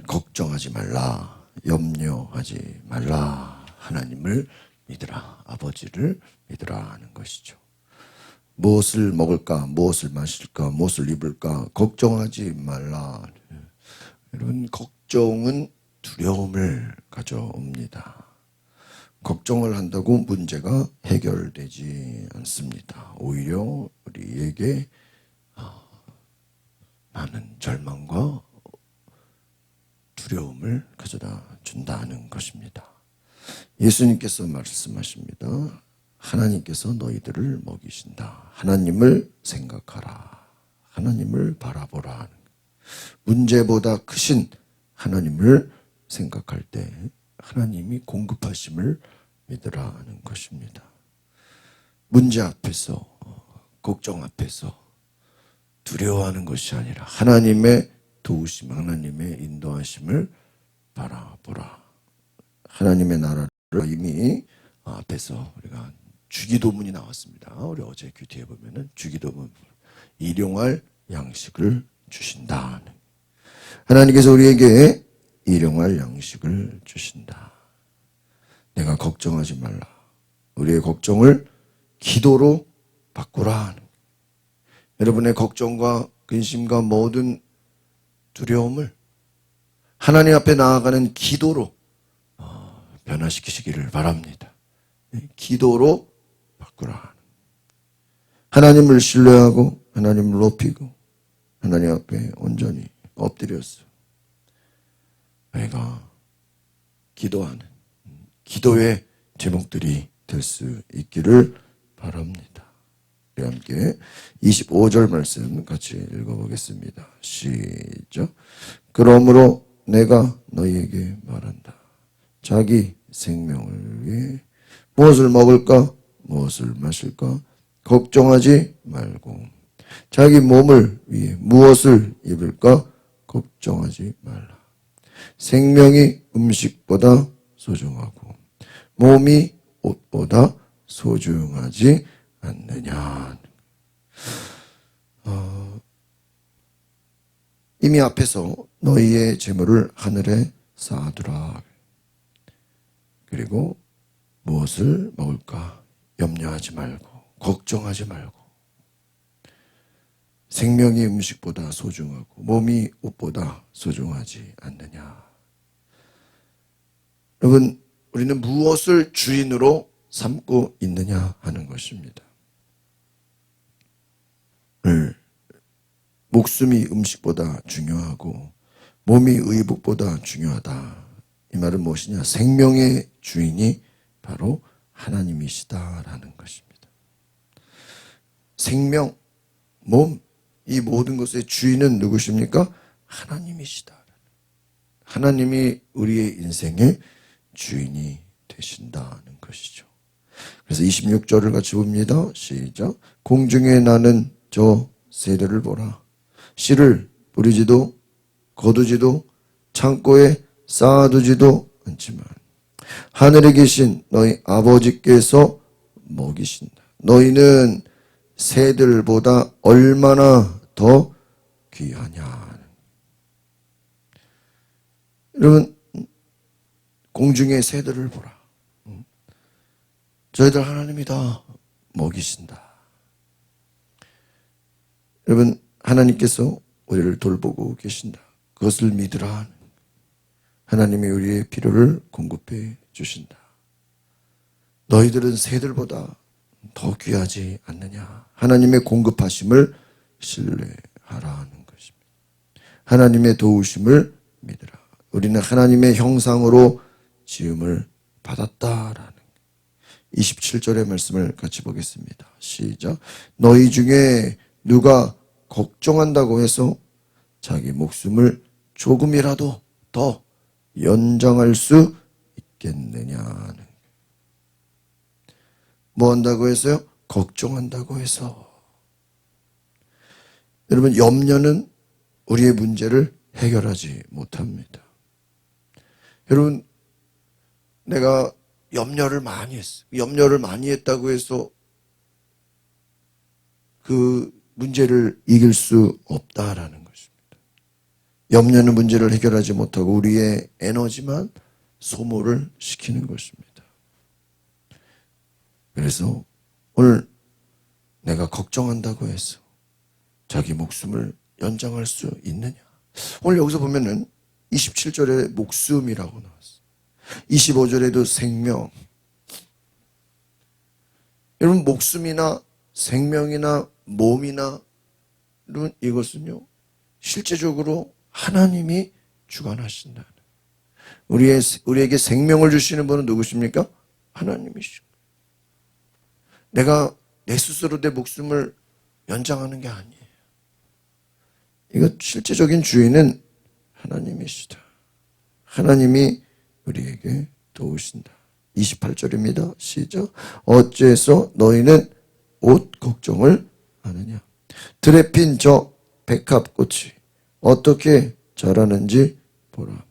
걱정하지 말라, 염려하지 말라, 하나님을 믿으라, 아버지를 믿으라 하는 것이죠. 무엇을 먹을까, 무엇을 마실까, 무엇을 입을까 걱정하지 말라. 여러분, 걱정은 두려움을 가져옵니다. 걱정을 한다고 문제가 해결되지 않습니다. 오히려 우리에게 많은 절망과 두려움을 가져다 준다는 것입니다. 예수님께서 말씀하십니다. 하나님께서 너희들을 먹이신다. 하나님을 생각하라. 하나님을 바라보라. 문제보다 크신 하나님을 생각할 때 하나님이 공급하심을 믿으라 하는 것입니다. 문제 앞에서, 걱정 앞에서 두려워하는 것이 아니라 하나님의 도우심, 하나님의 인도하심을 바라보라. 하나님의 나라를 이미 앞에서 우리가 주기도문이 나왔습니다. 우리 어제 큐티에 보면은 주기도문, 일용할 양식을 주신다. 하나님께서 우리에게 일용할 양식을 주신다. 내가 걱정하지 말라. 우리의 걱정을 기도로 바꾸라. 여러분의 걱정과 근심과 모든 두려움을 하나님 앞에 나아가는 기도로 변화시키시기를 바랍니다. 기도로 바꾸라. 하나님을 신뢰하고 하나님을 높이고 하나님 앞에 온전히 엎드렸어. 내가 기도하는 기도의 제목들이 될 수 있기를 바랍니다. 우리 함께 25절 말씀 같이 읽어보겠습니다. 시작. 그러므로 내가 너희에게 말한다. 자기 생명을 위해 무엇을 먹을까, 무엇을 마실까 걱정하지 말고, 자기 몸을 위해 무엇을 입을까 걱정하지 말라. 생명이 음식보다 소중하고 몸이 옷보다 소중하지 않느냐. 이미 앞에서 너희의 재물을 하늘에 쌓아두라. 그리고 무엇을 먹을까 염려하지 말고 걱정하지 말고, 생명이 음식보다 소중하고 몸이 옷보다 소중하지 않느냐. 여러분, 우리는 무엇을 주인으로 삼고 있느냐 하는 것입니다. 목숨이 음식보다 중요하고 몸이 의복보다 중요하다. 이 말은 무엇이냐? 생명의 주인이 바로 하나님이시다라는 것입니다. 생명, 몸, 이 모든 것의 주인은 누구십니까? 하나님이시다. 하나님이 우리의 인생의 주인이 되신다는 것이죠. 그래서 26절을 같이 봅니다. 시작. 공중에 나는 저 새들을 보라. 씨를 뿌리지도 거두지도 창고에 쌓아두지도 않지만 하늘에 계신 너희 아버지께서 먹이신다. 너희는 새들보다 얼마나 더 귀하냐. 여러분, 공중의 새들을 보라. 저희들 하나님이 다 먹이신다. 여러분, 하나님께서 우리를 돌보고 계신다. 그것을 믿으라. 하나님이 우리의 필요를 공급해 주신다. 너희들은 새들보다 더 귀하지 않느냐. 하나님의 공급하심을 신뢰하라는 것입니다. 하나님의 도우심을 믿으라. 우리는 하나님의 형상으로 지음을 받았다라는 27절의 말씀을 같이 보겠습니다. 시작. 너희 중에 누가 걱정한다고 해서 자기 목숨을 조금이라도 더 연장할 수 있겠느냐. 뭐 한다고 해서요? 걱정한다고 해서. 여러분, 염려는 우리의 문제를 해결하지 못합니다. 여러분, 내가 염려를 많이 했어. 염려를 많이 했다고 해서 그 문제를 이길 수 없다라는 것입니다. 염려는 문제를 해결하지 못하고 우리의 에너지만 소모를 시키는 것입니다. 그래서 오늘 내가 걱정한다고 해서 자기 목숨을 연장할 수 있느냐? 오늘 여기서 보면은 27절에 목숨이라고 나왔어요. 25절에도 생명. 여러분, 목숨이나 생명이나 몸이나 이것은요, 실제적으로 하나님이 주관하신다. 우리에게 생명을 주시는 분은 누구십니까? 하나님이시고. 내가 내 스스로 내 목숨을 연장하는 게 아니에요. 이거 실제적인 주인은 하나님이시다. 하나님이 우리에게 도우신다. 28절입니다. 시작. 어째서 너희는 옷 걱정을 하느냐? 들에 핀 저 백합꽃이 어떻게 자라는지 보라.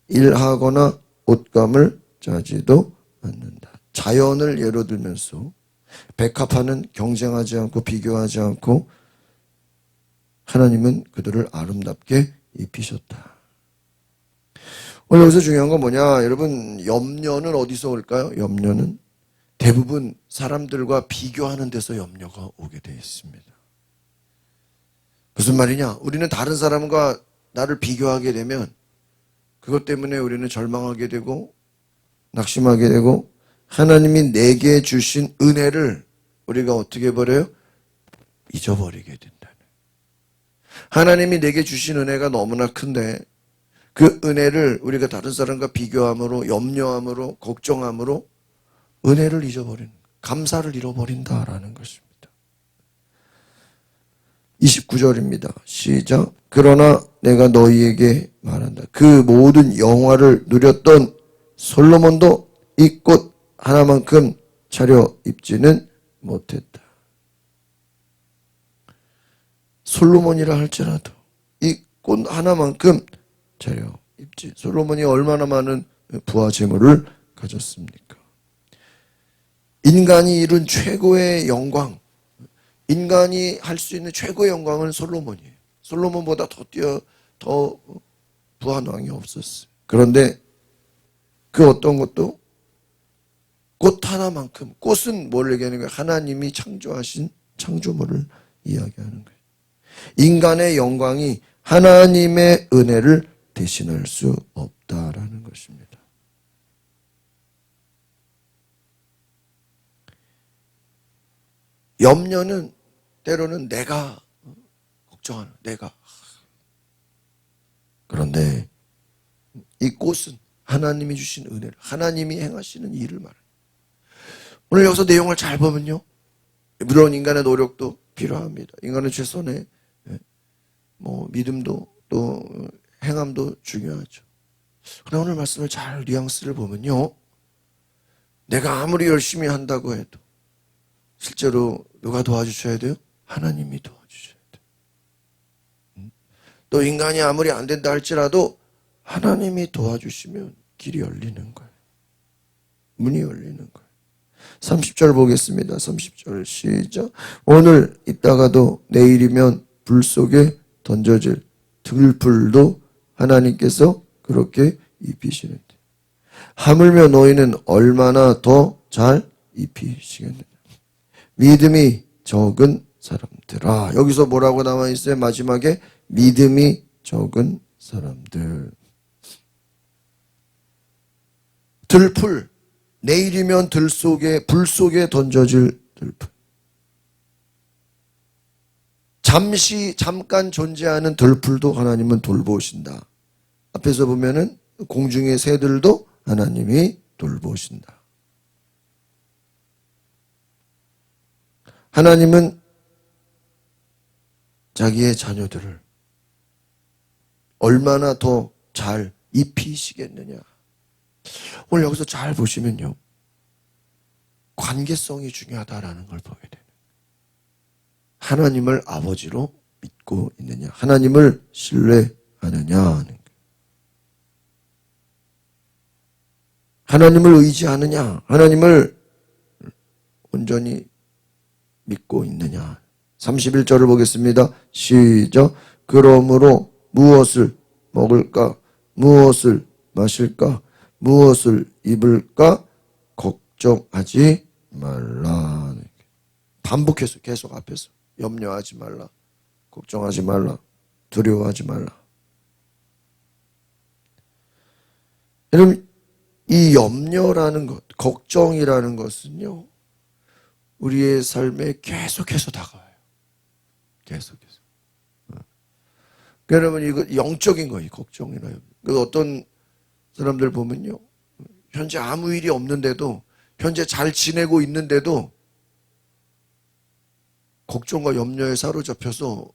일하거나 옷감을 짜지도 않는다. 자연을 예로 들면서 백합화는 경쟁하지 않고 비교하지 않고 하나님은 그들을 아름답게 입히셨다. 오늘 여기서 중요한 건 뭐냐? 여러분, 염려는 어디서 올까요? 염려는 대부분 사람들과 비교하는 데서 염려가 오게 되어 있습니다. 무슨 말이냐? 우리는 다른 사람과 나를 비교하게 되면 그것 때문에 우리는 절망하게 되고 낙심하게 되고 하나님이 내게 주신 은혜를 우리가 어떻게 버려요? 잊어버리게 된다는. 하나님이 내게 주신 은혜가 너무나 큰데 그 은혜를 우리가 다른 사람과 비교함으로 염려함으로 걱정함으로 은혜를 잊어버리는, 감사를 잃어버린다라는 것입니다. 29절입니다. 시작. 그러나 내가 너희에게 말한다. 그 모든 영화를 누렸던 솔로몬도 이 꽃 하나만큼 차려 입지는 못했다. 솔로몬이라 할지라도 이 꽃 하나만큼 차려 입지. 솔로몬이 얼마나 많은 부와 재물을 가졌습니까? 인간이 이룬 최고의 영광, 인간이 할 수 있는 최고의 영광은 솔로몬이에요. 솔로몬보다 더 부한 왕이 없었어요. 그런데 그 어떤 것도 꽃 하나만큼, 꽃은 뭘 얘기하는 거예요? 하나님이 창조하신 창조물을 이야기하는 거예요. 인간의 영광이 하나님의 은혜를 대신할 수 없다라는 것입니다. 염려는 때로는 내가 걱정하는, 내가. 그런데 이 꽃은 하나님이 주신 은혜를, 하나님이 행하시는 일을 말합니다. 오늘 여기서 내용을 잘 보면요, 물론 인간의 노력도 필요합니다. 인간의 최선의 믿음도 또 행함도 중요하죠. 그러나 오늘 말씀을 잘 뉘앙스를 보면요, 내가 아무리 열심히 한다고 해도 실제로 누가 도와주셔야 돼요? 하나님이 도와주셔야 돼요. 또 인간이 아무리 안 된다 할지라도 하나님이 도와주시면 길이 열리는 거예요. 문이 열리는 거예요. 30절 보겠습니다. 30절 시작. 오늘 있다가도 내일이면 불 속에 던져질 들풀도 하나님께서 그렇게 입히시는데 하물며 너희는 얼마나 더 잘 입히시겠느냐. 믿음이 적은 사람들아. 여기서 뭐라고 나와 있어요? 마지막에 믿음이 적은 사람들. 들풀, 내일이면 불 속에 던져질 들풀. 잠깐 존재하는 들풀도 하나님은 돌보신다. 앞에서 보면은 공중의 새들도 하나님이 돌보신다. 하나님은 자기의 자녀들을 얼마나 더 잘 입히시겠느냐. 오늘 여기서 잘 보시면요, 관계성이 중요하다라는 걸 보게 돼요. 하나님을 아버지로 믿고 있느냐, 하나님을 신뢰하느냐 하는 거예요. 하나님을 의지하느냐, 하나님을 온전히 믿고 있느냐. 31절을 보겠습니다. 시작. 그러므로 무엇을 먹을까? 무엇을 마실까? 무엇을 입을까? 걱정하지 말라. 반복해서 계속 앞에서 염려하지 말라. 걱정하지 말라. 두려워하지 말라. 여러분, 이 염려라는 것, 걱정이라는 것은요, 우리의 삶에 계속해서 다가와요. 계속해서. 여러분, 이거 영적인 거예요, 걱정이나 염려. 어떤 사람들 보면요, 현재 아무 일이 없는데도, 현재 잘 지내고 있는데도, 걱정과 염려에 사로잡혀서,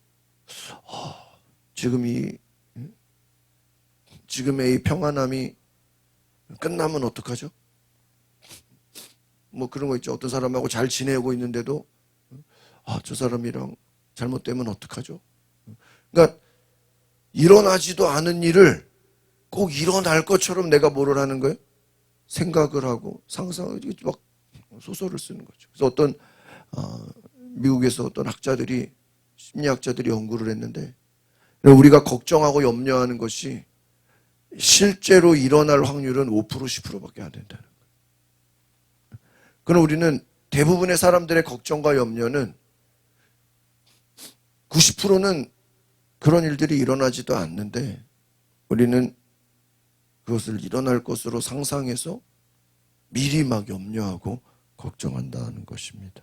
지금의 이 평안함이 끝나면 어떡하죠? 뭐 그런 거 있죠. 어떤 사람하고 잘 지내고 있는데도 저 사람이랑 잘못되면 어떡하죠? 그러니까 일어나지도 않은 일을 꼭 일어날 것처럼 내가 뭐를 하는 거예요? 생각을 하고 상상을 막 소설을 쓰는 거죠. 그래서 어떤 미국에서 어떤 학자들이 심리학자들이 연구를 했는데 우리가 걱정하고 염려하는 것이 실제로 일어날 확률은 5% 10%밖에 안 된다는 거예요. 그럼 우리는 대부분의 사람들의 걱정과 염려는 90%는 그런 일들이 일어나지도 않는데 우리는 그것을 일어날 것으로 상상해서 미리 막 염려하고 걱정한다는 것입니다.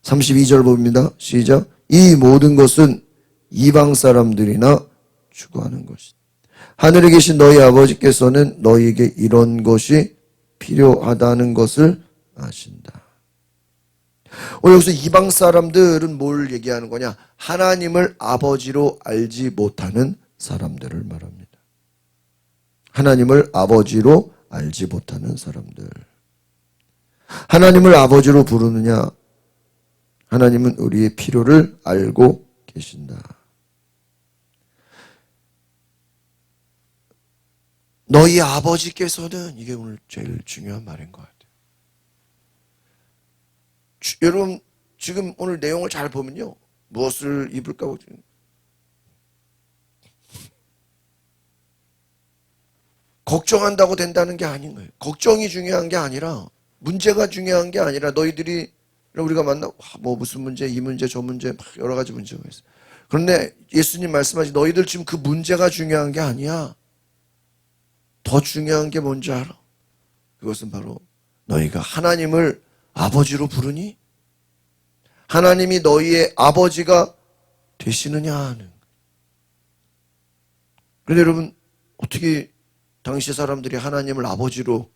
32절 봅니다. 시작. 이 모든 것은 이방 사람들이나 추구하는 것이다. 하늘에 계신 너희 아버지께서는 너희에게 이런 것이 필요하다는 것을 아신다. 오늘 여기서 이방 사람들은 뭘 얘기하는 거냐? 하나님을 아버지로 알지 못하는 사람들을 말합니다. 하나님을 아버지로 알지 못하는 사람들. 하나님을 아버지로 부르느냐? 하나님은 우리의 필요를 알고 계신다. 너희 아버지께서는, 이게 오늘 제일 중요한 말인 것 같아요. 여러분 지금 오늘 내용을 잘 보면요, 무엇을 입을까? 걱정한다고 된다는 게 아닌 거예요. 걱정이 중요한 게 아니라, 문제가 중요한 게 아니라, 너희들이 우리가 만나 뭐 무슨 문제, 이 문제, 저 문제, 막 여러 가지 문제가 있어요. 그런데 예수님 말씀하신 너희들 지금 그 문제가 중요한 게 아니야. 더 중요한 게 뭔지 알아? 그것은 바로 너희가 하나님을 아버지로 부르니? 하나님이 너희의 아버지가 되시느냐 하는 거예요. 그런데 여러분, 어떻게 당시 사람들이 하나님을 아버지로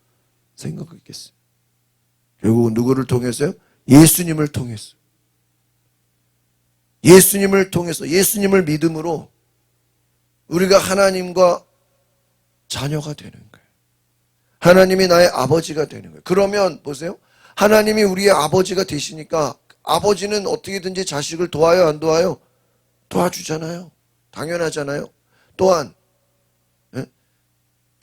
생각했겠어요? 결국 누구를 통해서요? 예수님을 통해서. 예수님을 통해서, 예수님을 믿음으로 우리가 하나님과 자녀가 되는 거예요. 하나님이 나의 아버지가 되는 거예요. 그러면 보세요. 하나님이 우리의 아버지가 되시니까 아버지는 어떻게든지 자식을 도와요, 안 도와요? 도와주잖아요. 당연하잖아요. 또한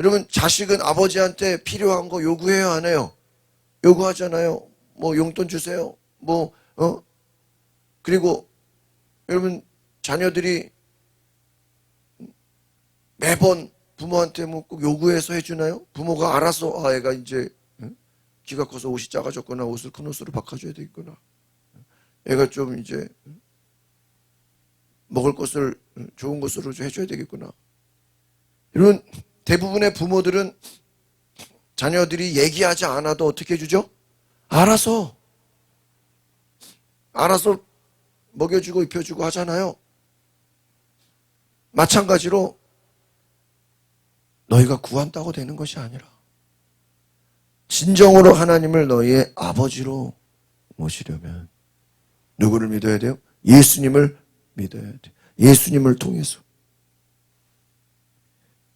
여러분, 자식은 아버지한테 필요한 거 요구해요, 안 해요? 요구하잖아요. 뭐 용돈 주세요. 그리고 여러분, 자녀들이 매번 부모한테 뭐 꼭 요구해서 해주나요? 부모가 알아서 애가 이제 키가 커서 옷이 작아졌거나 옷을 큰 옷으로 바꿔줘야 되겠구나. 애가 좀 이제 먹을 것을 좋은 것으로 좀 해줘야 되겠구나. 여러분, 대부분의 부모들은 자녀들이 얘기하지 않아도 어떻게 해주죠? 알아서 먹여주고 입혀주고 하잖아요. 마찬가지로 너희가 구한다고 되는 것이 아니라 진정으로 하나님을 너희의 아버지로 모시려면 누구를 믿어야 돼요? 예수님을 믿어야 돼요. 예수님을 통해서.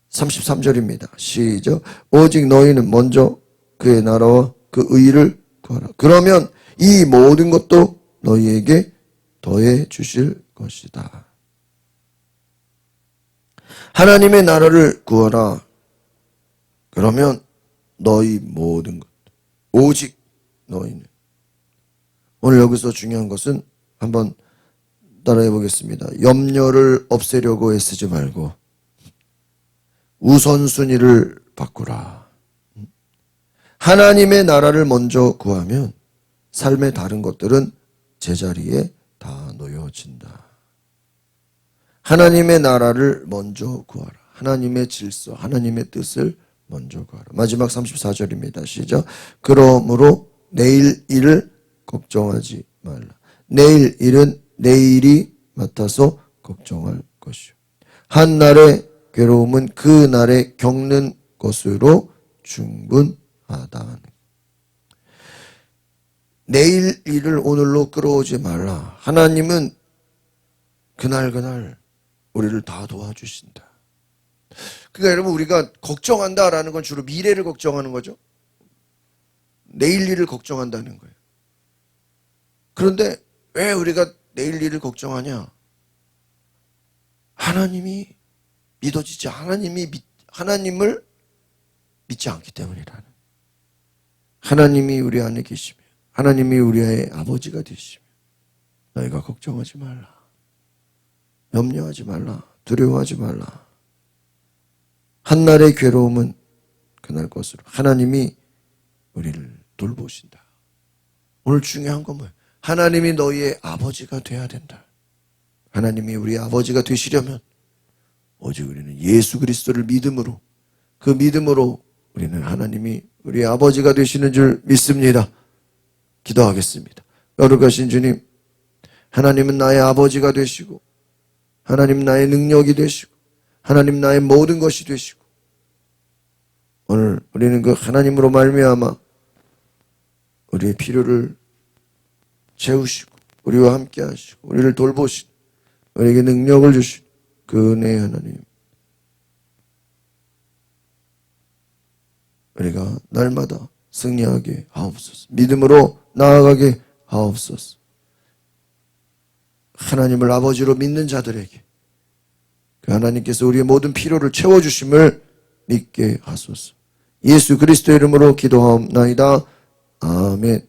33절입니다. 시작. 오직 너희는 먼저 그의 나라와 그 의를 구하라. 그러면 이 모든 것도 너희에게 더해 주실 것이다. 하나님의 나라를 구하라. 그러면 너희 모든 것, 오직 너희는. 오늘 여기서 중요한 것은 한번 따라해 보겠습니다. 염려를 없애려고 애쓰지 말고 우선순위를 바꾸라. 하나님의 나라를 먼저 구하면 삶의 다른 것들은 제자리에 다 놓여진다. 하나님의 나라를 먼저 구하라. 하나님의 질서, 하나님의 뜻을 먼저 구하라. 마지막 34절입니다. 시작. 그러므로 내일 일을 걱정하지 말라. 내일 일은 내일이 맡아서 걱정할 것이요. 한 날의 괴로움은 그 날에 겪는 것으로 충분하다. 내일 일을 오늘로 끌어오지 말라. 하나님은 그날 우리를 다 도와주신다. 그러니까 여러분, 우리가 걱정한다라는 건 주로 미래를 걱정하는 거죠. 내일 일을 걱정한다는 거예요. 그런데 왜 우리가 내일 일을 걱정하냐? 하나님이 믿어지지, 하나님을 믿지 않기 때문이라는. 하나님이 우리 안에 계시며 하나님이 우리의 아버지가 되시며 너희가 걱정하지 말라. 염려하지 말라. 두려워하지 말라. 한날의 괴로움은 그날 것으로 하나님이 우리를 돌보신다. 오늘 중요한 건 뭐예요? 하나님이 너희의 아버지가 돼야 된다. 하나님이 우리 아버지가 되시려면 오직 우리는 예수 그리스도를 믿음으로, 그 믿음으로 우리는 하나님이 우리 아버지가 되시는 줄 믿습니다. 기도하겠습니다. 거룩하신 주님, 하나님은 나의 아버지가 되시고 하나님 나의 능력이 되시고 하나님 나의 모든 것이 되시고 오늘 우리는 그 하나님으로 말미암아 우리의 필요를 채우시고 우리와 함께 하시고 우리를 돌보시고 우리에게 능력을 주시고 그 은혜의 하나님, 우리가 날마다 승리하게 하옵소서. 믿음으로 나아가게 하옵소서. 하나님을 아버지로 믿는 자들에게 그 하나님께서 우리의 모든 필요를 채워주심을 믿게 하소서. 예수 그리스도의 이름으로 기도하옵나이다. 아멘.